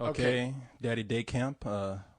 Okay. Daddy Day Camp,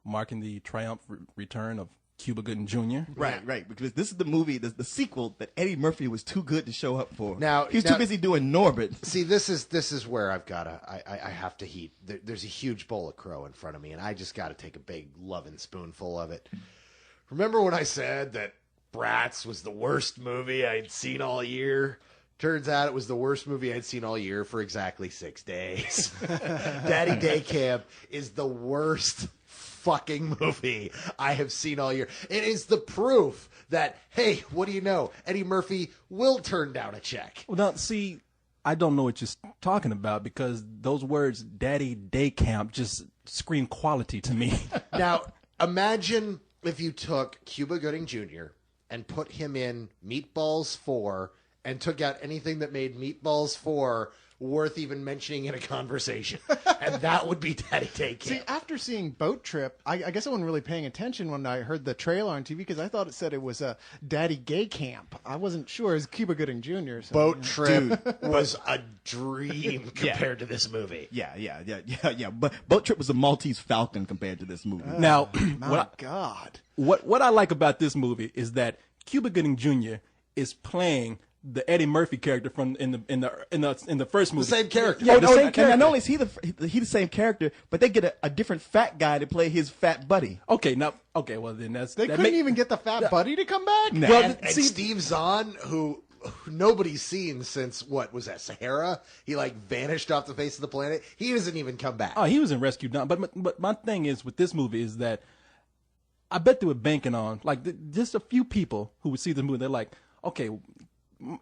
marking the triumphant return of Cuba Gooding Jr. Right. Because this is the movie, the sequel that Eddie Murphy was too good to show up for. Now he was too busy doing Norbit. See, this is where I have to heat. There's a huge bowl of crow in front of me, and I just got to take a big loving spoonful of it. Remember when I said that Bratz was the worst movie I'd seen all year? Turns out it was the worst movie I'd seen all year for exactly 6 days. Daddy Day Camp is the worst fucking movie I have seen all year. It is the proof that, hey, what do you know? Eddie Murphy will turn down a check. Well, now, see, I don't know what you're talking about because those words, Daddy Day Camp, just scream quality to me. Now, imagine if you took Cuba Gooding Jr. and put him in Meatballs 4 and took out anything that made Meatballs 4 worth even mentioning in a conversation. And that would be Daddy Day Camp. See, after seeing Boat Trip, I guess I wasn't really paying attention when I heard the trailer on TV because I thought it said it was a Daddy Gay Camp. I wasn't sure. It's Cuba Gooding Jr. So, Boat Trip was a dream compared to this movie. Yeah. But Boat Trip was a Maltese Falcon compared to this movie. Now, God. What I like about this movie is that Cuba Gooding Jr. is playing the Eddie Murphy character from in the first movie. The same character. Yeah, and not only is he the same character, but they get a different fat guy to play his fat buddy. Well then They couldn't even get the fat buddy to come back? Nah. Well, And Steve Zahn, who nobody's seen since, what was that, Sahara? He vanished off the face of the planet. He doesn't even come back. Oh, he was in Rescue Dawn. But my thing is with this movie is that I bet they were banking on just a few people who would see the movie. They're like, okay,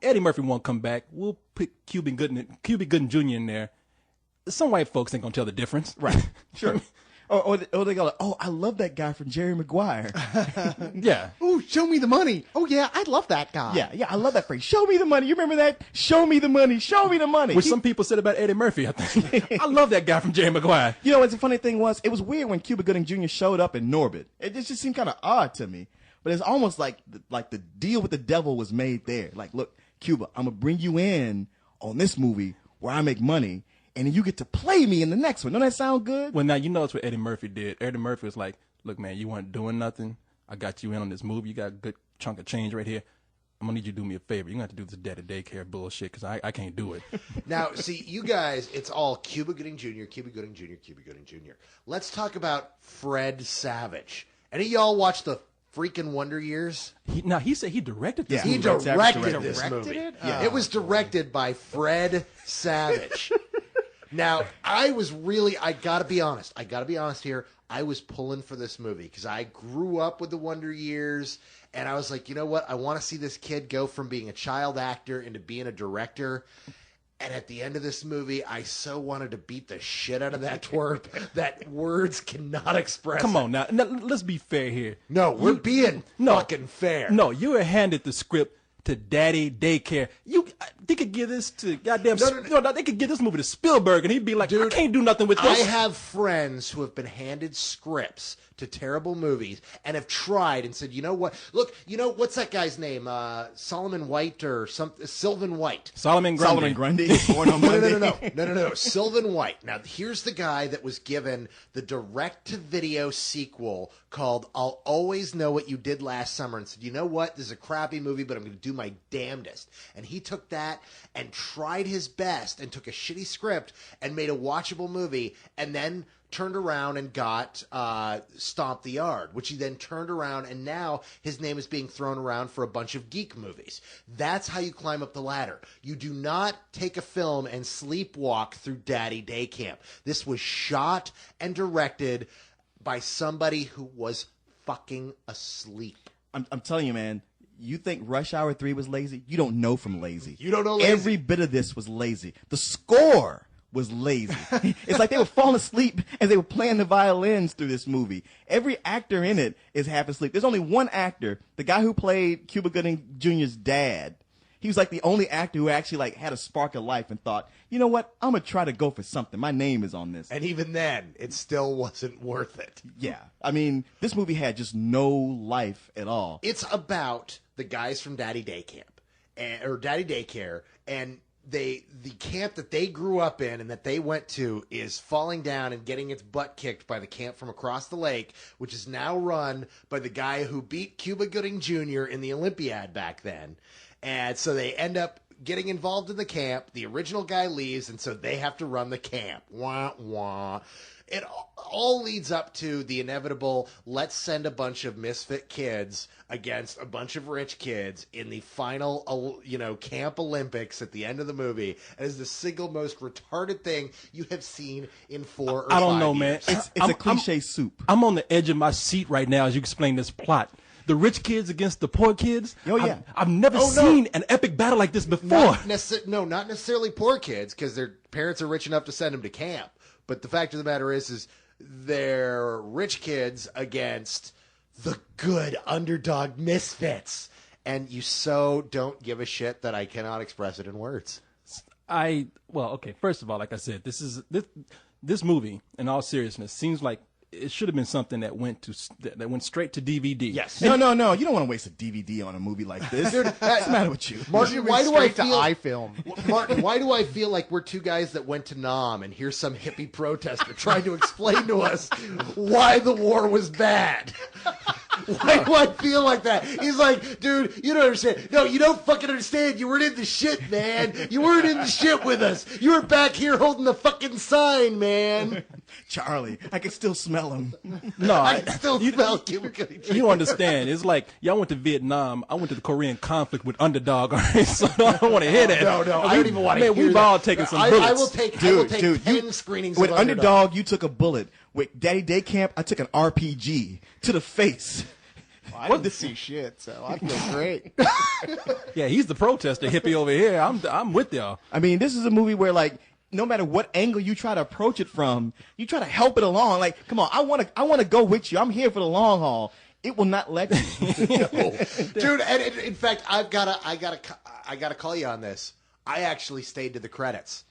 Eddie Murphy won't come back. We'll put Cuba Gooding Jr. in there. Some white folks ain't gonna tell the difference, Right? Sure. Or they go, I love that guy from Jerry Maguire. Yeah. Ooh, show me the money. Oh, yeah, I love that guy. Yeah, I love that phrase. Show me the money. You remember that? Show me the money. Show me the money. Which some people said about Eddie Murphy, I think. I love that guy from Jerry Maguire. You know what the funny thing was? It was weird when Cuba Gooding Jr. showed up in Norbit. It just seemed kind of odd to me. But it's almost like the deal with the devil was made there. Like, look, Cuba, I'm going to bring you in on this movie where I make money, and then you get to play me in the next one. Don't that sound good? Well, now you know it's what Eddie Murphy did. Eddie Murphy was like, look, man, you weren't doing nothing. I got you in on this movie. You got a good chunk of change right here. I'm going to need you to do me a favor. You're going to have to do this Daddy Daycare bullshit because I can't do it. Now, see, you guys, it's all Cuba Gooding Jr., Cuba Gooding Jr., Cuba Gooding Jr. Let's talk about Fred Savage. Any of y'all watch the freaking Wonder Years? He said he directed this He movie. directed this Directed movie. it? Yeah. It was directed by Fred Savage. Now, I gotta be honest here. I was pulling for this movie because I grew up with the Wonder Years, and I was like, you know what? I want to see this kid go from being a child actor into being a director. And at the end of this movie, I so wanted to beat the shit out of that twerp that words cannot express. Come it. on now, let's be fair here. No, we're being fucking fair. No, you were handed the script to Daddy Daycare. They could give this to goddamn. No, they could give this movie to Spielberg, and he'd be like, Dude, I can't do nothing with this. I have friends who have been handed scripts to terrible movies and have tried and said, you know what? Look, what's that guy's name? Solomon White or something? Sylvan White. Solomon Grundy. Born on Monday. No. Sylvan White. Now, here's the guy that was given the direct-to-video sequel called I'll Always Know What You Did Last Summer and said, you know what? This is a crappy movie, but I'm going to do my damnedest. And he took that and tried his best and took a shitty script and made a watchable movie and then turned around and got Stomp the Yard, which he then turned around, and now his name is being thrown around for a bunch of geek movies. That's how you climb up the ladder. You do not take a film and sleepwalk through Daddy Day Camp. This was shot and directed by somebody who was fucking asleep. I'm telling you, man. You think Rush Hour 3 was lazy? You don't know from lazy. You don't know lazy? Every bit of this was lazy. The score was lazy. It's like they were falling asleep as they were playing the violins through this movie. Every actor in it is half asleep. There's only one actor, the guy who played Cuba Gooding Jr.'s dad. He was like the only actor who actually had a spark of life and thought, you know what? I'm going to try to go for something. My name is on this. And even then, it still wasn't worth it. Yeah. I mean, this movie had just no life at all. It's about the guys from Daddy Day Camp or Daddy Daycare, and the camp that they grew up in and that they went to is falling down and getting its butt kicked by the camp from across the lake, which is now run by the guy who beat Cuba Gooding Jr. in the Olympiad back then. And so they end up getting involved in the camp. The original guy leaves, and so they have to run the camp. Wah, wah. It all leads up to the inevitable, let's send a bunch of misfit kids against a bunch of rich kids in the final, Camp Olympics at the end of the movie. It is the single most retarded thing you have seen in 4 or 5 years. I don't know, man. It's a cliche soup. I'm on the edge of my seat right now as you explain this plot. The rich kids against the poor kids. Oh, yeah. I've never seen an epic battle like this before. Not necessarily poor kids, because their parents are rich enough to send them to camp. But the fact of the matter is they're rich kids against the good underdog misfits. And you so don't give a shit that I cannot express it in words. Okay. First of all, like I said, this movie, in all seriousness, seems like it should have been something that went straight to DVD. Yes. No. You don't want to waste a DVD on a movie like this. Dude, what's the matter with you? Martin, why do I to feel iFilm? Martin, why do I feel like we're two guys that went to Nam and here's some hippie protester trying to explain to us why the war was bad? Why do I feel like that? He's like, dude, you don't understand. No, you don't fucking understand. You weren't in the shit, man. You weren't in the shit with us. You were back here holding the fucking sign, man. Charlie, I can still smell him. No, I still smell Cuba Gooding Jr. you don't understand. It's like y'all went to Vietnam. I went to the Korean conflict with Underdog. All right, so I don't want to hear that. No, I don't even want to hear we've that. all taken some bullets. I will take 10 screenings With of Underdog, you took a bullet. With Daddy Day Camp, I took an RPG to the face. I didn't see shit, so I feel great. Yeah, he's the protester hippie over here. I'm with y'all. I mean, this is a movie where, like, no matter what angle you try to approach it from, you try to help it along. Like, come on, I want to go with you. I'm here for the long haul. It will not let you. Dude, and in fact, I gotta call you on this. I actually stayed to the credits.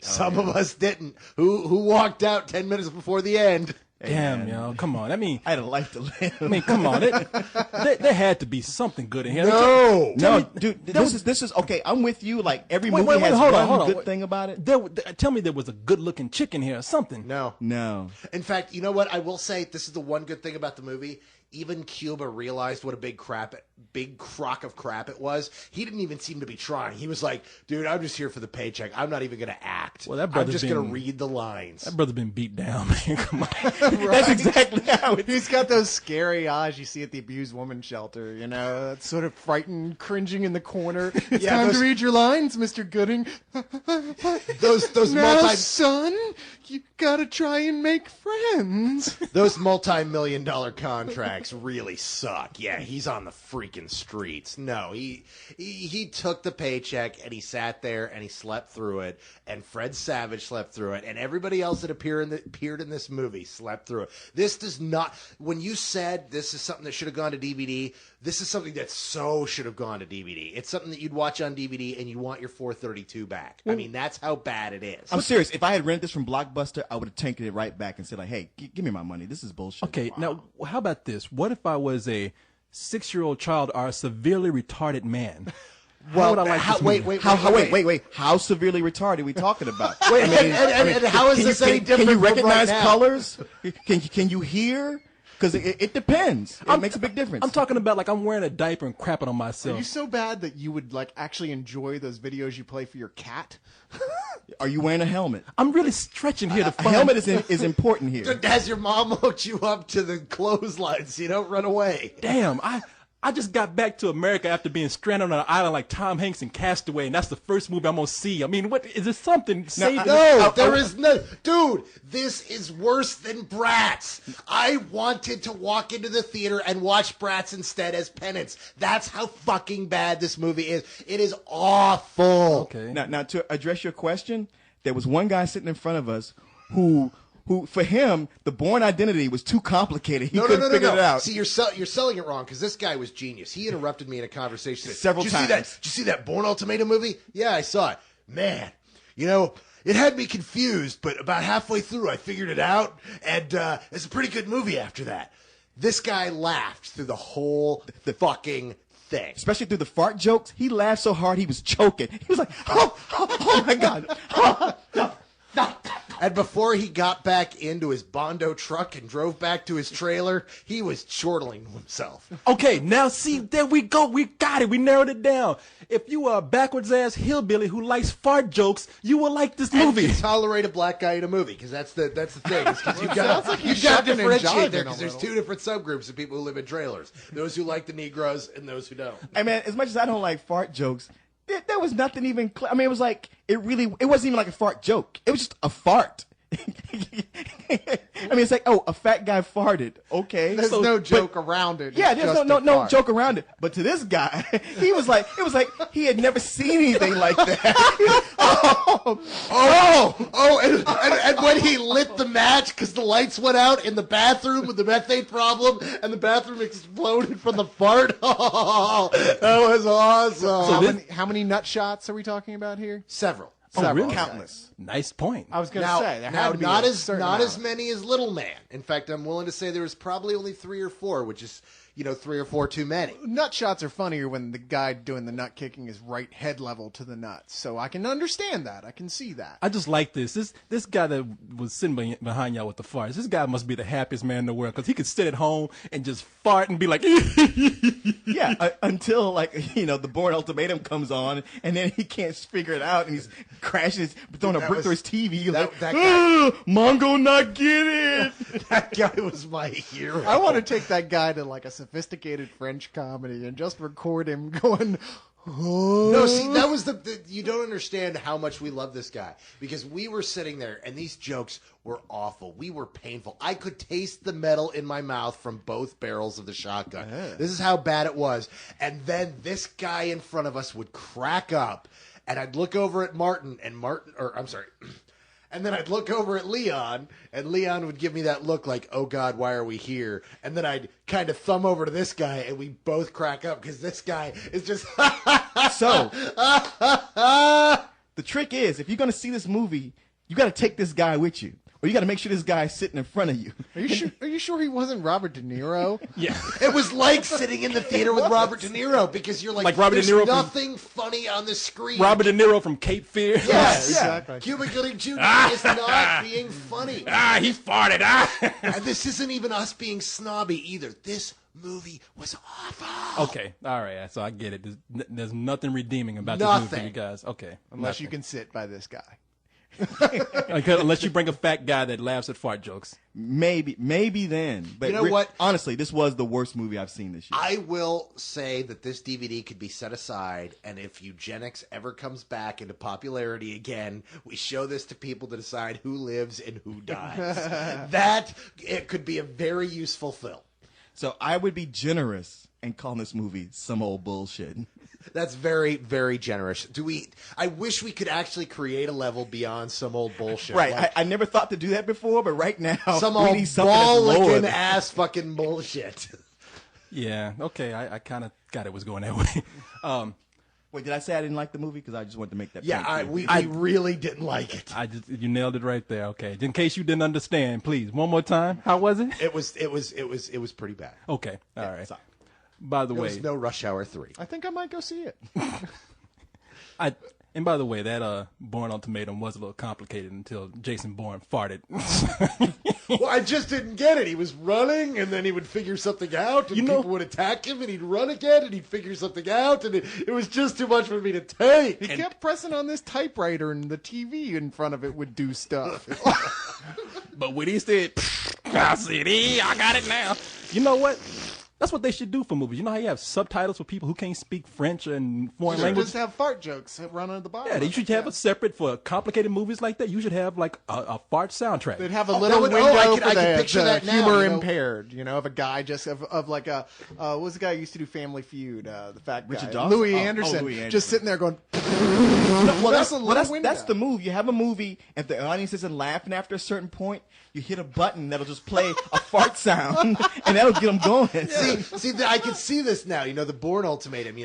Some of us didn't. Who walked out 10 minutes before the end? Damn, yo, come on. I mean, I had a life to live. I mean, come on. There had to be something good in here. No, dude, this is okay. I'm with you. Like every movie has one good thing about it. Tell me there was a good-looking chick in here or something. No. In fact, you know what? I will say this is the one good thing about the movie. Even Cuba realized what a big crock of crap it was. He didn't even seem to be trying. He was like, dude, I'm just here for the paycheck. I'm not even going to act. Well, I'm just going to read the lines. That brother's been beat down, man. Come on. That's exactly how it is. He's got those scary eyes you see at the abused woman shelter, that sort of frightened, cringing in the corner. It's time to read your lines, Mr. Gooding. those now, son, you gotta try and make friends. Those multi-million-dollar contracts really suck. Yeah, he's on the freaking streets. No, he took the paycheck and he sat there and he slept through it. And Fred Savage slept through it, and everybody else that appeared in this movie slept through it. This does not. When you said this is something that should have gone to DVD, this is something that so should have gone to DVD. It's something that you'd watch on DVD and you want your 432 back. I mean, that's how bad it is. I'm serious. If I had rented this from Blockbuster, I would have taken it right back and said, like, hey, give me my money. This is bullshit. Okay, now how about this? What if I was a 6-year-old child or a severely retarded man? Well, how would I like this wait. How severely retarded are we talking about? Wait, and how is this any different? Can you from recognize right now? colors? Can you hear? Because it depends. It makes a big difference. I'm talking about like I'm wearing a diaper and crapping on myself. Are you so bad that you would like actually enjoy those videos you play for your cat? Are you wearing a helmet? I'm really stretching here to A find. helmet is important here. Has your mom hooked you up to the clothesline so you don't run away? Damn, I just got back to America after being stranded on an island like Tom Hanks in Castaway, and that's the first movie I'm gonna see. I mean, what is this something? No, there is no. Dude, this is worse than Bratz. I wanted to walk into the theater and watch Bratz instead as penance. That's how fucking bad this movie is. It is awful. Okay. Now to address your question, there was one guy sitting in front of us who for him the Bourne Identity was too complicated. He couldn't figure it out. See, you're selling it wrong because this guy was genius. He interrupted me in a conversation Several times. Did you see that Bourne Ultimatum movie? Yeah, I saw it. Man, it had me confused, but about halfway through I figured it out, and it's a pretty good movie after that. This guy laughed through the whole fucking thing. Especially through the fart jokes. He laughed so hard he was choking. He was like, oh my God. And before he got back into his Bondo truck and drove back to his trailer, he was chortling himself. Okay, now see, there we go. We got it. We narrowed it down. If you are a backwards-ass hillbilly who likes fart jokes, you will like this movie. And tolerate a black guy in a movie, because that's the thing. Is 'cause you've got Sounds like to he's shucking and differentiate there, jiving because a there's little. two different subgroups of people who live in trailers: those who like the Negroes and those who don't. Hey man, as much as I don't like fart jokes, there was nothing even. I mean, it was like it wasn't even like a fart joke. It was just a fart. I mean, it's like, oh, a fat guy farted. Okay, There's no joke around it. Yeah, It's there's just no a no fart. joke around it. But to this guy, it was like he had never seen anything like that. And when he lit the match because the lights went out in the bathroom with the methane problem, and the bathroom exploded from the fart. Oh, that was awesome. How many nut shots are we talking about here? Several. Really? Countless. Nice point. I was going to Now, say there now had to be not a as certain not amount. as many as Little Man. In fact, I'm willing to say there was probably only 3 or 4, which is 3 or 4 too many. Nut shots are funnier when the guy doing the nut kicking is right head level to the nuts. So I can understand that. I can see that. I just like this. This guy that was sitting behind y'all with the farts. This guy must be the happiest man in the world because he could sit at home and just fart and be like, Yeah, until the Bourne Ultimatum comes on, and then he can't figure it out, and he's crashing, throwing a brick through his TV. that guy- Mongo not get it. That guy was my hero. I want to take that guy to like a sophisticated French comedy and just record him going, No, see, that was you don't understand how much we love this guy, because we were sitting there and these jokes were awful. We were painful. I could taste the metal in my mouth from both barrels of the shotgun. This is how bad it was. And then this guy in front of us would crack up, and I'd look over at and then I'd look over at Leon, and Leon would give me that look like, oh God, why are we here? And then I'd kind of thumb over to this guy, and we both crack up because this guy is just... So, the trick is, if you're going to see this movie, you got to take this guy with you. Or you got to make sure this guy's sitting in front of you. Are you sure he wasn't Robert De Niro? yeah. It was like sitting in the theater with Robert De Niro, because you're like Robert De there's Niro from- nothing funny on the screen. Robert De Niro from Cape Fear. Yes, exactly. Cuba Gooding Jr. is not being funny. He farted. And this isn't even us being snobby either. This movie was awful. Okay, all right. So I get it. There's nothing redeeming about this movie for Nothing. you guys. Okay, Unless you can sit by this guy. unless you bring a fat guy that laughs at fart jokes. Maybe then. But You know what? Honestly, this was the worst movie I've seen this year. I will say that this DVD could be set aside, and if eugenics ever comes back into popularity again, we show this to people to decide who lives and who dies. It could be a very useful film. So I would be generous and call this movie some old bullshit. That's very, very generous. I wish we could actually create a level beyond some old bullshit. Right. Like I never thought to do that before, but right now, some we old need something that's ball-licking lower. ass fucking bullshit. Yeah. Okay. I kind of got it was going that way. Wait, did I say I didn't like the movie? Because I just wanted to make that Yeah, point. we really didn't like it. You nailed it right there. Okay. In case you didn't understand, please one more time. How was it? It was pretty bad. Okay. All right. sorry. By the There way, was no Rush Hour 3. I think I might go see it. and by the way, that Bourne Ultimatum was a little complicated until Jason Bourne farted. Well, I just didn't get it. He was running, and then he would figure something out, and people would attack him, and he'd run again, and he'd figure something out, and it was just too much for me to take. He kept pressing on this typewriter, and the TV in front of it would do stuff. But when he said, I said, I got it now. You know what? That's what they should do for movies. You know how you have subtitles for people who can't speak French and foreign Or language? just have fart jokes run on the bottom. Yeah, you should have a separate for complicated movies like that. You should have like a fart soundtrack. They'd have a Oh, little that would- window I for can the, picture the that now, humor you know. impaired. Of a guy just of like a what was the guy who used to do Family Feud? The fat guy, Richard Dawson? Louis Oh, Anderson, Louis Anderson. just sitting there going. Well, That's a little window. that's the move. You have a movie, if the audience isn't laughing after a certain point, you hit a button that'll just play a fart sound, and that'll get them going. I can see this now. The Bourne Ultimatum.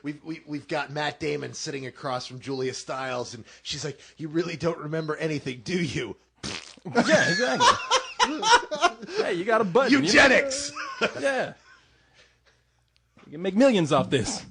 We've got Matt Damon sitting across from Julia Stiles, and she's like, "You really don't remember anything, do you?" Yeah, exactly. Hey, you got a button. Eugenics. Yeah. You can make millions off this.